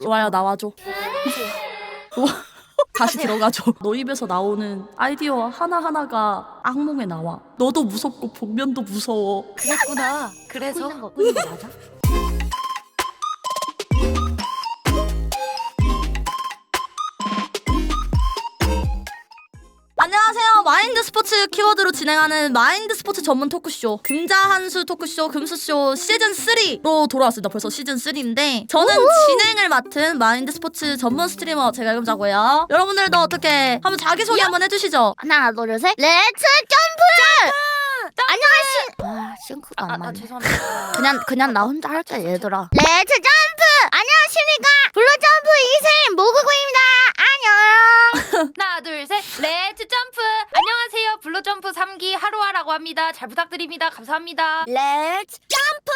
좋아요, 나와줘. 다시 들어가줘. 너 입에서 나오는 아이디어 하나하나가 악몽에 나와. 너도 무섭고 복면도 무서워. 그랬구나. 그래서 꾸이는 거 맞아? 안녕하세요. 마인드 스포츠 키워드로 진행하는 마인드 스포츠 전문 토크쇼 금자한수 토크쇼 금수쇼 시즌3로 돌아왔습니다. 벌써 시즌3인데 저는 진행을 맡은 마인드 스포츠 전문 스트리머 제갈금자고요. 여러분들도 어떻게 한번 자기소개 한번 해주시죠. 하나 둘 셋 렛츠 점프! 안녕하세요. 싱크가 안 맞네. 죄송합니다. 그냥 나 혼자 할게 얘들아. 렛츠 점프! 안녕하십니까 블루점프 2세 모구구입니다. 안녕. 하나 둘 셋 렛츠 점프. 안녕하세요. 블루점프 3기 하루아라고 합니다. 잘 부탁드립니다. 감사합니다. 렛츠 점프!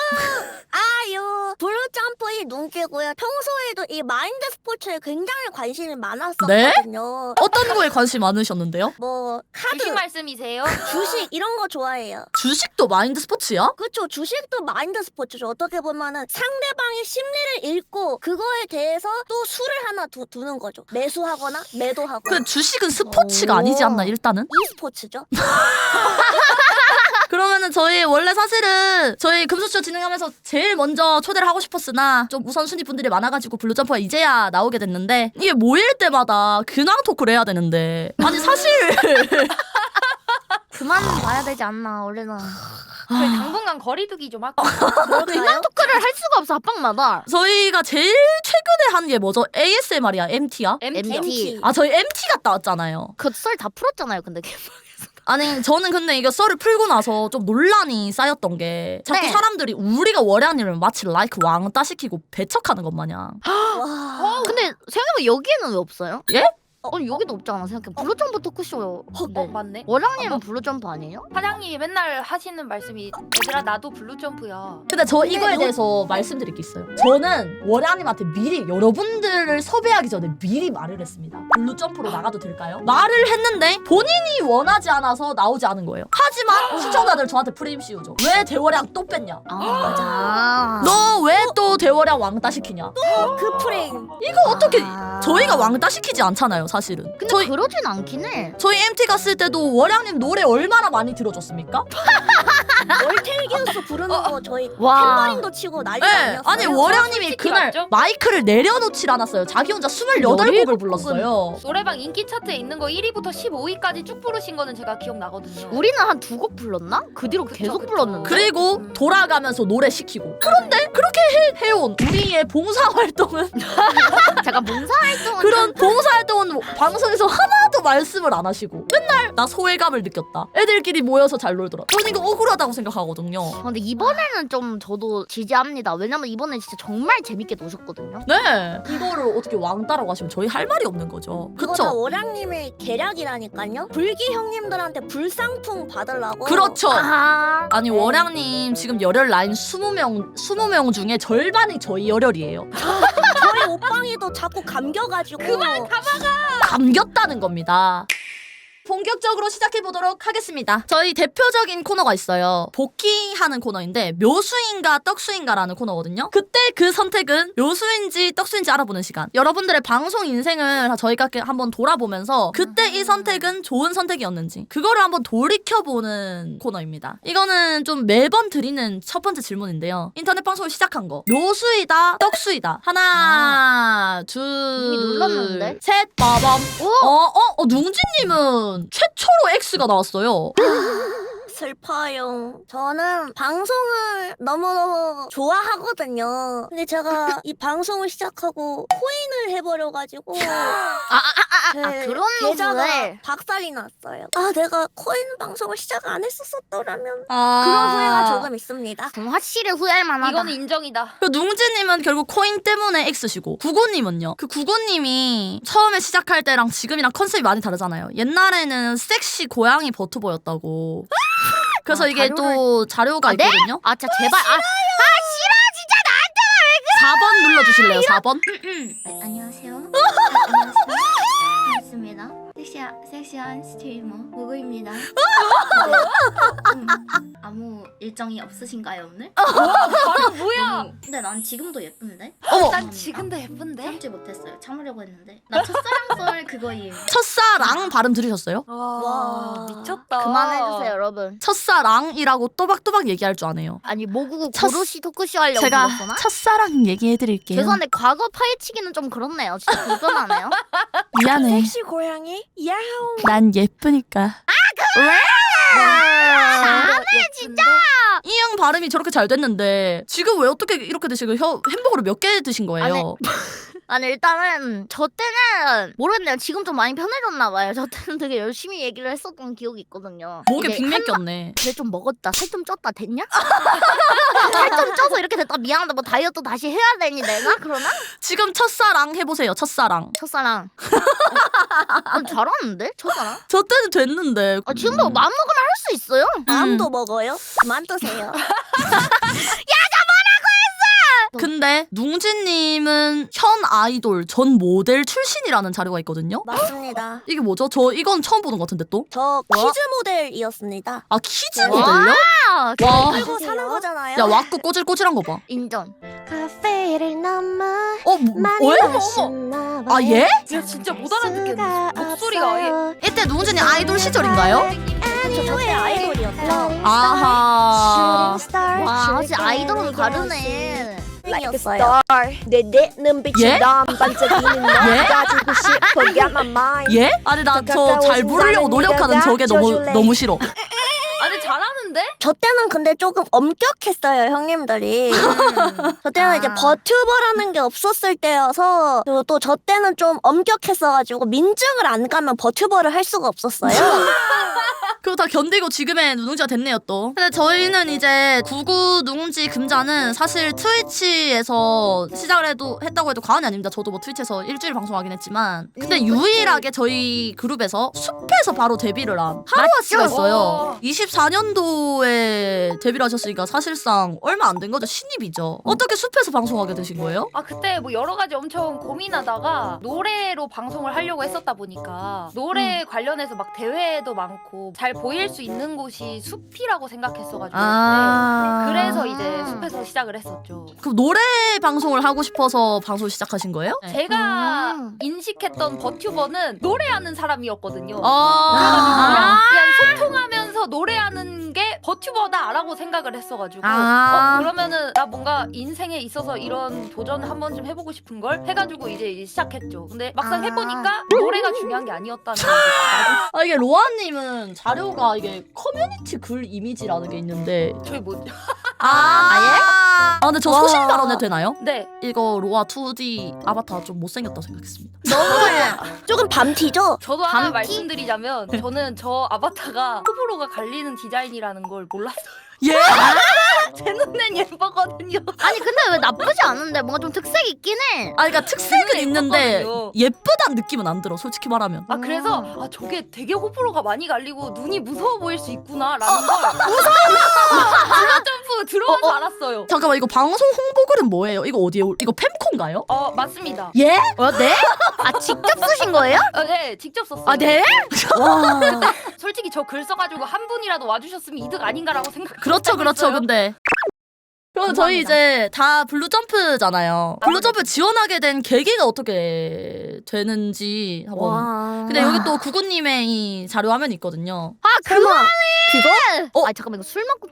아유, 블루점프의 눈기고요. 평소에도 이 마인드 스포츠에 굉장히 관심이 많았었거든요. 어떤 거에 관심 많으셨는데요? 뭐 카드, 주식 말씀이세요? 주식 이런 거 좋아해요. 주식도 마인드 스포츠야? 그렇죠. 주식도 마인드 스포츠죠. 어떻게 보면은 상대방의 심리를 읽고 그거에 대해서 또 수를 하나 두는 거죠. 매수하거나 매도하거나. 그 주식은 스포츠가 아니지 않나 일단은? e스포츠죠. 그러면은 저희 원래 사실은 저희 금수쇼 진행하면서 제일 먼저 초대를 하고 싶었으나 좀 우선순위 분들이 많아가지고 블루점프가 이제야 나오게 됐는데 이게 모일 때마다 근황 토크를 해야 되는데 아니 사실 그만 봐야 되지 않나 원래는. 저희 당분간 거리두기 좀 할까요? 그냥 토크를 할 수가 없어 합방마다. 저희가 제일 최근에 한 게 뭐죠? ASMR이야? MT야? MT. 아 저희 MT 갔다 왔잖아요. 그 썰 다 풀었잖아요 근데. 아니 저는 근데 이거 썰을 풀고 나서 좀 논란이 쌓였던 게 자꾸 네. 사람들이 우리가 월양님을 마치 라이크 왕따 시키고 배척하는 것 마냥 와. 근데 생각해보면 여기에는 왜 없어요? 예? 아니 여기도 없잖아 생각해. 블루점프 토크쇼. 맞네. 월양님은 블루점프 아니에요? 사장님이 맨날 하시는 말씀이 얘들아 나도 블루점프야. 근데 저 이거에 대해서 말씀드릴 게 있어요. 저는 월양님한테 미리 여러분들을 섭외하기 전에 미리 말을 했습니다. 블루점프로 나가도 될까요? 말을 했는데 본인이 원하지 않아서 나오지 않은 거예요. 하지만 시청자들 저한테 프레임 씌우죠. 왜 대월양 또 뺐냐? 아 맞아. 너 왜 또 대월양 왕따 시키냐? 그 프레임. 이거 어떻게 아. 저희가 왕따 시키지 않잖아요, 사실은. 근데 저희 그러진 않긴 해. 저희 MT 갔을 때도 월양님 노래 얼마나 많이 들어줬습니까? 월텔기우스 부르는 거 저희 와. 탬버린도 치고 난리 네. 아니었어요? 아니 월양님이 솔직히 그날 맞죠? 마이크를 내려놓질 않았어요. 자기 혼자 28곡을 불렀어요. 노래방 인기 차트에 있는 거 1위부터 15위까지 쭉 부르신 거는 제가 기억나거든요. 우리는 한 2곡 불렀나? 그 뒤로 그쵸, 계속 그쵸. 불렀는데. 그리고 돌아가면서 노래 시키고. 그런데 그렇게 해온 우리의 봉사활동은 잠깐 봉사활동은 그런 봉사활동은 방송에서 하나도 말씀을 안 하시고 맨날 나 소외감을 느꼈다. 애들끼리 모여서 잘 놀더라. 저는 이거 억울하다고 생각하거든요. 근데 이번에는 좀 저도 지지합니다. 왜냐면 이번에 진짜 정말 재밌게 노셨거든요. 네. 이거를 어떻게 왕따라고 하시면 저희 할 말이 없는 거죠. 그거 다 그쵸? 월양님의 계략이라니까요. 불기 형님들한테 불상풍 받으려고. 그렇죠. 아, 아니 월양님 지금 열혈 라인 20명 중에 절반이 저희 열혈이에요. 저희 오빵이도 자꾸 감겨가지고. 그만 감겼다는 겁니다. 본격적으로 시작해보도록 하겠습니다. 저희 대표적인 코너가 있어요. 복귀하는 코너인데 묘수인가 떡수인가라는 코너거든요. 그때 그 선택은 묘수인지 떡수인지 알아보는 시간. 여러분들의 방송 인생을 저희가 한번 돌아보면서 그때 이 선택은 좋은 선택이었는지 그거를 한번 돌이켜보는 코너입니다. 이거는 좀 매번 드리는 첫 번째 질문인데요. 인터넷 방송을 시작한 거 묘수이다 떡수이다. 하나 이미 눌렀는데? 셋 빠밤. 오! 뭉진님은 최초로 X가 나왔어요. 슬퍼요. 저는 방송을 너무너무 좋아하거든요. 근데 제가 이 방송을 시작하고 코인을 해버려가지고 그런 계좌가 후회. 박살이 났어요. 아 내가 코인 방송을 시작 안 했었더라면 그런 아. 후회가 조금 있습니다. 좀 확실히 후회할 만하다. 이거는 인정이다. 그 뭉진님은 결국 코인 때문에 X시고 구구님은요? 그 구구님이 처음에 시작할 때랑 지금이랑 컨셉이 많이 다르잖아요. 옛날에는 섹시 고양이 버튜버였다고. 그래서 이게 또 자료가 네? 있거든요. 아 진짜 제발. 아 싫어 진짜 나한테 4번 눌러주실래요? 4번? 왜 그래? 안녕하세요. 반갑습니다. 섹시한 스트리머 모구입니다. 아무 일정이 없으신가요 오늘? 바로 뭐야? 근데 난 지금도 예쁜데? 난 지금도 예쁜데? 참지 못했어요. 참으려고 했는데. 나 첫사랑 썰 그거임. 첫사랑 발음 들으셨어요? 와 미쳤다. 그만해주세요 여러분. 첫사랑이라고 또박또박 얘기할 줄 아네요. 아니 모구구 첫- 고로시 토크쇼 하려고 제가 불렀구나? 첫사랑 얘기해드릴게요. 죄송한데 과거 파헤치기는 좀 그렇네요. 진짜 불편하네요. 미안해. 섹시 고양이 야옹. 난 예쁘니까. 잘해 진짜. 이응 발음이 저렇게 잘 됐는데 지금 왜 어떻게 이렇게 드시고 햄버거를 몇 개 드신 거예요? 아니 일단은 저 때는 모르겠네요. 지금 좀 많이 편해졌나 봐요. 저 때는 되게 열심히 얘기를 했었던 기억이 있거든요. 목에 이게 빅맥 꼈네. 그래 좀 먹었다. 살 좀 쪘다 됐냐? 살 좀 쪄서 이렇게 됐다. 미안하다. 뭐 다이어트 다시 해야 되니 내가? 그러나? 지금 첫사랑 해보세요. 첫사랑. 첫사랑. 잘하는데? 첫사랑? 저 때는 됐는데. 아, 지금도 마음 먹으면 할 수 있어요. 마음도 먹어요? 그만 드세요. 근데 뭉지님은 현 아이돌 전 모델 출신이라는 자료가 있거든요. 맞습니다. 이게 뭐죠? 저 이건 처음 보는 것 같은데 또? 저 키즈 모델이었습니다. 아 키즈 와. 모델요? 아, 와. 그리고 사는 거잖아요. 야 와꾸 꼬질꼬질한 거 봐. 인정. 카페를 너무 왜? 아 예? 야 진짜 못 알아듣겠네. 목소리가 아예. 이때 뭉지님 아이돌 시절인가요? 저 저때 아이돌이었죠. 아하. 와, 확실히 아이돌은 다르네. 였어요. 내 눈빛이 예? 넌 반짝이는 너 예? 가지고 싶어 Get my mind 예? 아니 나 저 잘 부르려고 노력하는 저게 너무 싫어. 아니 잘하는데? 저 때는 근데 조금 엄격했어요, 형님들이. 저 때는 이제 버튜버라는 게 없었을 때여서 그리고 또 저 때는 좀 엄격했어가지고 민증을 안 가면 버튜버를 할 수가 없었어요. 그거 다 견디고 지금의 누룽지가 됐네요 또. 근데 저희는 이제 구구 누룽지 금자는 사실 트위치에서 시작을 했다고 해도 과언이 아닙니다. 저도 뭐 트위치에서 일주일 방송하긴 했지만 근데 유일하게 저희 그룹에서 숲에서 바로 데뷔를 한 하루아 씨가 있어요. 24년도에 데뷔를 하셨으니까 사실상 얼마 안 된 거죠. 신입이죠. 어떻게 숲에서 방송하게 되신 거예요? 아 그때 뭐 여러 가지 엄청 고민하다가 노래로 방송을 하려고 했었다 보니까 노래 관련해서 막 대회도 많고 잘 보일 수 있는 곳이 숲이라고 생각했어가지고 그래서 이제 숲에서 시작을 했었죠. 그럼 노래 방송을 하고 싶어서 방송 시작하신 거예요? 제가 인식했던 버튜버는 노래하는 사람이었거든요. 아. 그냥 소통하면서 노래하는 게 버튜버다라고 생각을 했어가지고 그러면은 나 뭔가 인생에 있어서 이런 도전 한 번쯤 해보고 싶은 걸 해가지고 이제 시작했죠. 근데 막상 해보니까 노래가 중요한 게 아니었다는 거죠. 아 이게 로아님은 자료가 이게 커뮤니티 글 이미지라는 게 있는데 저희 뭐 아 근데 저 소신 발언해도 되나요? 네. 이거 로아 2D 아바타 좀 못생겼다 생각했습니다. 조금 밤티죠? 저도 하나 밤티? 말씀드리자면 저는 저 아바타가 호불호가 갈리는 디자인이라는 걸 몰랐어요. 예? 제 눈엔 예쁘거든요. 아니 근데 왜 나쁘지 않은데 뭔가 좀 특색 있긴 해. 아 그러니까 특색은 눈에 있는데 예뻤거든요. 예쁘다는 느낌은 안 들어 솔직히 말하면. 아 그래서 아 저게 되게 호불호가 많이 갈리고 눈이 무서워 보일 수 있구나라는 걸 블루점프 들어와서 알았어요. 잠깐만 이거 방송 홍보글은 뭐예요? 이거 어디에 이거 팸콘가요? 맞습니다. 예? 네? 아 직접 쓰신 거예요? 네 직접 썼어요. 아 네? 솔직히 저 글 써가지고 한 분이라도 와주셨으면 이득 아닌가라고 생각. 그렇죠 근데 그럼 저희 이제 다 블루점프잖아요. 블루점프 지원하게 된 계기가 어떻게 되는지 한번. 근데 여기 또 구구님의 이 자료 화면이 있거든요. 아 그만. 어? 아 잠깐만 이거 술 먹고.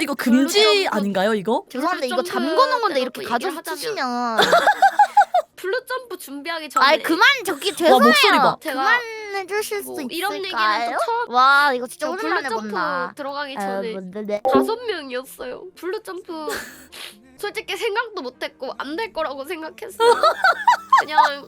이거 금지 블루점프. 아닌가요 이거? 죄송한데 이거 블루점프 잠궈놓은 건데 때가 이렇게 또 가져서 얘기를 쓰시면. 블루점프 준비하기 전에 아이 그만 적기 와 목소리 죄송해요. 봐. 제가 그만 해주실 수 뭐 이런 얘기는 있을까요? 또 처음 와 이거 진짜 저 오랜만에 블루점프 본다. 들어가기 아, 전에 네. 5명이었어요. 블루점프 솔직히 생각도 못했고 안 될 거라고 생각했어요. 그냥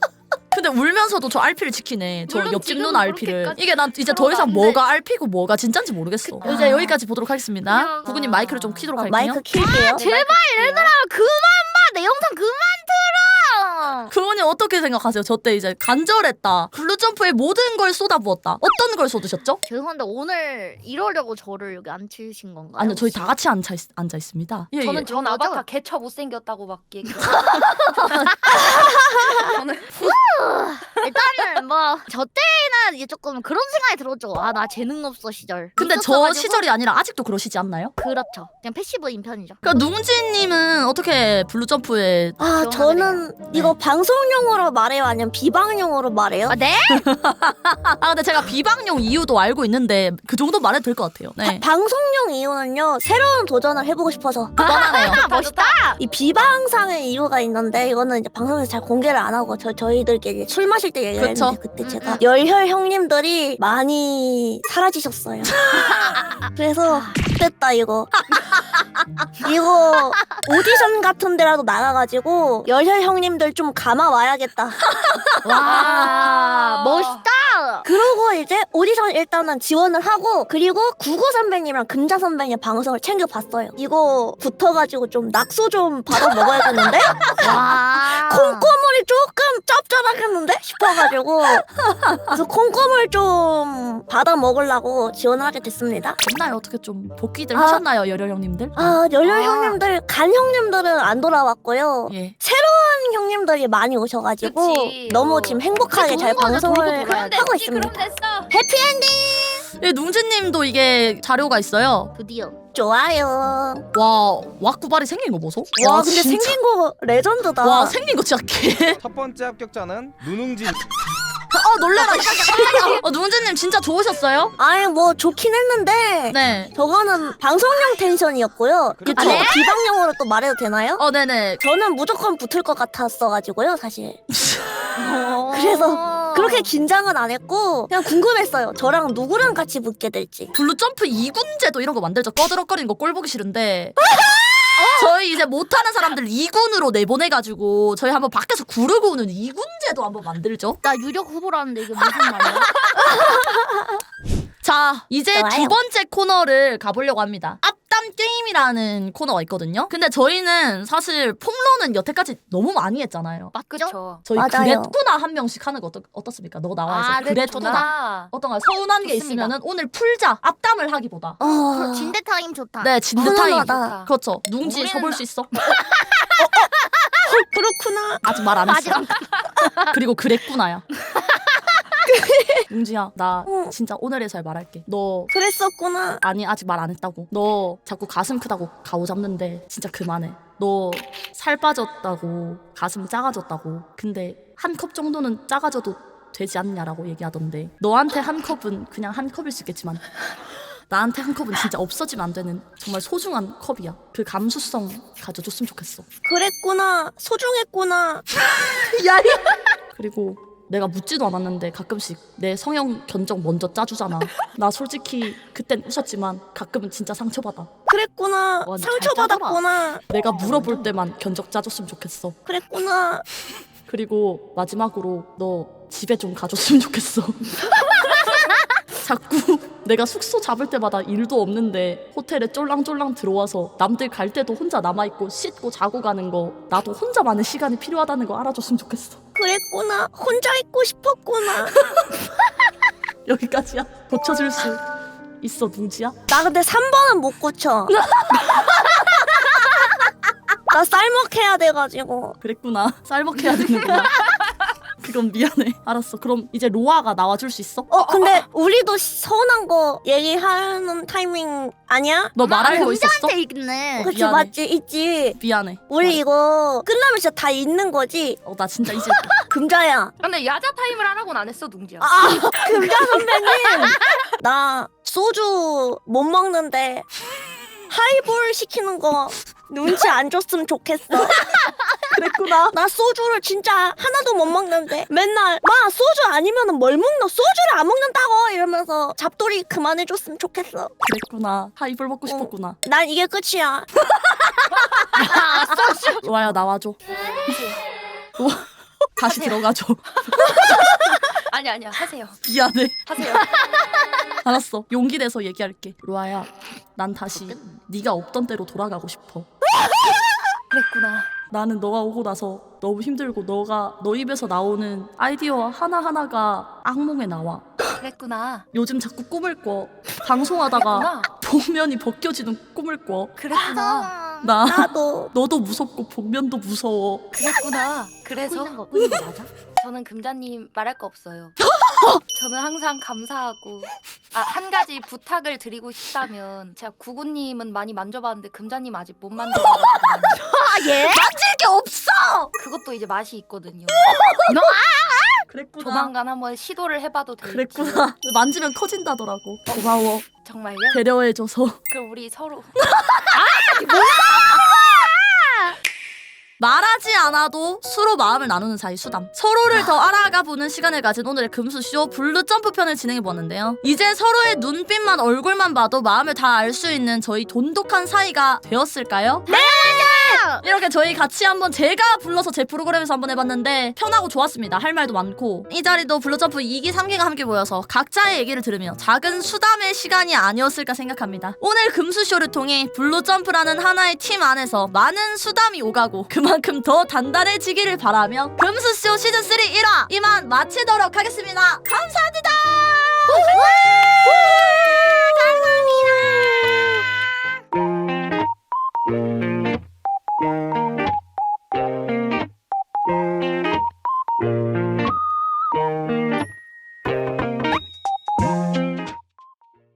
근데 울면서도 저 RP를 지키네. 저 물론 옆집 지금은 누나 RP를. 그렇게까지 이게 난 이제 더 이상 안 돼. 뭐가 RP고 뭐가 진짠지 모르겠어. 이제 여기까지 보도록 하겠습니다. 그냥- 구구님 마이크를 좀 키도록 할게요. 마이크 킬게요. 제발 얘들아 그만 봐. 내 영상 그만 틀어. 구구님 어떻게 생각하세요? 저 때 이제 간절했다. 블루점프에 모든 걸 쏟아부었다. 어떤 걸 쏟으셨죠? 죄송한데 오늘 이러려고 저를 여기 앉히신 건가요? 아니요, 저희 다 같이 앉아 있습니다. 예, 저는 예. 전 그런 거죠? 아바타 개처 못생겼다고 막 얘기해요. 저는 일단은 뭐 저 때나 이제 조금 그런 생각이 들었죠. 아 나 재능 없어 시절. 근데 저 있었어가지고. 시절이 아니라 아직도 그러시지 않나요? 그렇죠. 그냥 패시브인 편이죠. 그러니까 누룽지님은 어떻게 블루점프에 아 저는 이거 방송용으로 말해요 아니면 비방용으로 말해요? 아 네? 아 근데 제가 비방용 이유도 알고 있는데 그 정도 말해도 될 것 같아요. 네. 방송용 이유는요 새로운 도전을 해보고 싶어서 뻔하네요. 아 멋있다. 이 비방상의 이유가 있는데 이거는 이제 방송에서 잘 공개를 안 하고 저희들끼리 술 마실 때 얘기를 그쵸. 했는데 그때 제가 열혈 형님들이 많이 사라지셨어요. 그래서 됐다 이거 오디션 같은 데라도 나가가지고 열혈 형님들 좀 감아 와야겠다. 와 멋있다. 그러고 이제 오디션 일단은 지원을 하고 그리고 구구 선배님이랑 금자 선배님 방송을 챙겨봤어요. 이거 붙어가지고 좀 낙수 좀 받아 먹어야겠는데? 와. 콩고물이 조금 짭짤하겠는데? 싶어가지고 그래서 콩고물 좀 받아 먹으려고 지원을 하게 됐습니다. 됐나요? 어떻게 좀 복귀들 아. 하셨나요, 열혈 형님들? 아 열혈 형님들 간 형님들은 안 돌아왔고요. 예. 한 형님들이 많이 오셔가지고 그치. 너무 지금 행복하게 잘 방송을 그럼 됐지 하고 그럼 있습니다. 됐어. 해피엔딩 예, 룽지님도 이게 자료가 있어요. 드디어. 좋아요. 와, 왁구발이 생긴 거 보소? 와 근데 진짜. 생긴 거 레전드다. 와, 생긴 거 진짜 개. 첫 번째 합격자는 누룽지. 놀래라. 룽지님 진짜 좋으셨어요? 아니 뭐 좋긴 했는데 네. 저거는 방송용 텐션이었고요. 그쵸. 아, 네? 비방용으로 또 말해도 되나요? 네네. 저는 무조건 붙을 것 같았어가지고요 사실. 그래서 그렇게 긴장은 안 했고 그냥 궁금했어요. 저랑 누구랑 같이 붙게 될지. 블루점프 2군제도 이런 거 만들죠. 꺼드럭거리는 거 꼴 보기 싫은데. 저희 이제 못하는 사람들 2군으로 내보내가지고 저희 한번 밖에서 구르고 오는 2군제도 한번 만들죠. 나 유력 후보라는데 이게 무슨 말이야? 자, 이제 좋아요. 두 번째 코너를 가보려고 합니다. 앞담 게임이라는 코너가 있거든요. 근데 저희는 사실 폼로는 여태까지 너무 많이 했잖아요. 그쵸. 저희 맞아요. 그랬구나 한 명씩 하는 거 어떻습니까? 너 나와서 아, 네, 그랬구나. 좋다. 어떤가요? 서운한 게 좋습니다. 있으면은 오늘 풀자. 앞담을 하기보다. 진대 타임 좋다. 네, 진드 타임. 훈훈하다. 그렇죠. 룽지 우리는 서볼 수 있어? 그렇구나. 아직 말 안 했어. 그리고 그랬구나야. 룽지야, 나 진짜 오늘에 잘 말할게. 너 그랬었구나. 아니 아직 말 안 했다고. 너 자꾸 가슴 크다고 가오잡는데 진짜 그만해. 너 살 빠졌다고 가슴 작아졌다고. 근데 한 컵 정도는 작아져도 되지 않냐라고 얘기하던데 너한테 한 컵은 그냥 한 컵일 수 있겠지만 나한테 한 컵은 진짜 없어지면 안 되는 정말 소중한 컵이야. 그 감수성 가져줬으면 좋겠어. 그랬구나. 소중했구나. 그리고 내가 묻지도 않았는데 가끔씩 내 성형 견적 먼저 짜주잖아. 나 솔직히 그땐 웃었지만 가끔은 진짜 상처받아. 그랬구나. 와, 상처받았구나. 내가 물어볼 때만 견적 짜줬으면 좋겠어. 그랬구나. 그리고 마지막으로 너 집에 좀 가줬으면 좋겠어. 자꾸 내가 숙소 잡을 때마다 일도 없는데 호텔에 쫄랑쫄랑 들어와서 남들 갈 때도 혼자 남아있고 씻고 자고 가는 거 나도 혼자만의 시간이 필요하다는 거 알아줬으면 좋겠어. 그랬구나. 혼자 있고 싶었구나. 여기까지야. 고쳐줄 수 있어 룽지야? 나 근데 3번은 못 고쳐. 나 쌀먹해야 돼가지고. 그랬구나. 쌀먹해야 되는구나. 그건 미안해. 알았어. 그럼 이제 로아가 나와줄 수 있어? 근데 우리도 서운한 거 얘기하는 타이밍 아니야? 너 말할 거 있었어? 금자한테 있네. 그치 미안해. 맞지 있지. 미안해. 우리 이거 끝나면 진짜 다 있는 거지. 나 진짜 이제 금자야. 근데 야자 타임을 하라고는 안 했어 둥지야. 금자 선배님. 나 소주 못 먹는데 하이볼 시키는 거 눈치 안 줬으면 좋겠어. 그랬구나. 나 소주를 진짜 하나도 못 먹는데 맨날 마 소주 아니면은 뭘 먹노? 소주를 안 먹는다고 이러면서 잡돌이 그만해줬으면 좋겠어. 그랬구나. 하이볼 먹고 싶었구나. 난 이게 끝이야. 로아야 나와줘. 로아 다시 들어가줘. 아니야 하세요. 미안해. 하세요. 알았어. 용기 내서 얘기할게. 로아야, 난 다시 네가 없던 때로 돌아가고 싶어. 그랬구나. 나는 너가 오고 나서 너무 힘들고 너 입에서 나오는 아이디어 하나하나가 악몽에 나와. 그랬구나. 요즘 자꾸 꿈을 꿔. 방송하다가 그랬구나. 복면이 벗겨지는 꿈을 꿔. 그랬구나. 나 나도. 너도 무섭고 복면도 무서워. 그랬구나. 그래서 꾸는 거 맞아? 저는 금자님 말할 거 없어요. 저는 항상 감사하고 한 가지 부탁을 드리고 싶다면 제가 구구님은 많이 만져봤는데 금자님 아직 못 만져봤거든요. 예? 만질 게 없어. 그것도 이제 맛이 있거든요. 그랬구나. 조만간 한번 시도를 해봐도 될지. 그랬구나. 만지면 커진다더라고. 고마워. 정말요? 배려해줘서. 그럼 우리 서로 말하지 않아도 서로 마음을 나누는 사이 수담. 서로를 더 알아가보는 시간을 가진 오늘의 금수쇼 블루점프 편을 진행해보았는데요. 이제 서로의 눈빛만 얼굴만 봐도 마음을 다 알 수 있는 저희 돈독한 사이가 되었을까요? 네! 이렇게 저희 같이 한번 제가 불러서 제 프로그램에서 한번 해봤는데 편하고 좋았습니다. 할 말도 많고. 이 자리도 블루점프 2기 3기가 함께 모여서 각자의 얘기를 들으며 작은 수담의 시간이 아니었을까 생각합니다. 오늘 금수쇼를 통해 블루점프라는 하나의 팀 안에서 많은 수담이 오가고 그만큼 더 단단해지기를 바라며 금수쇼 시즌3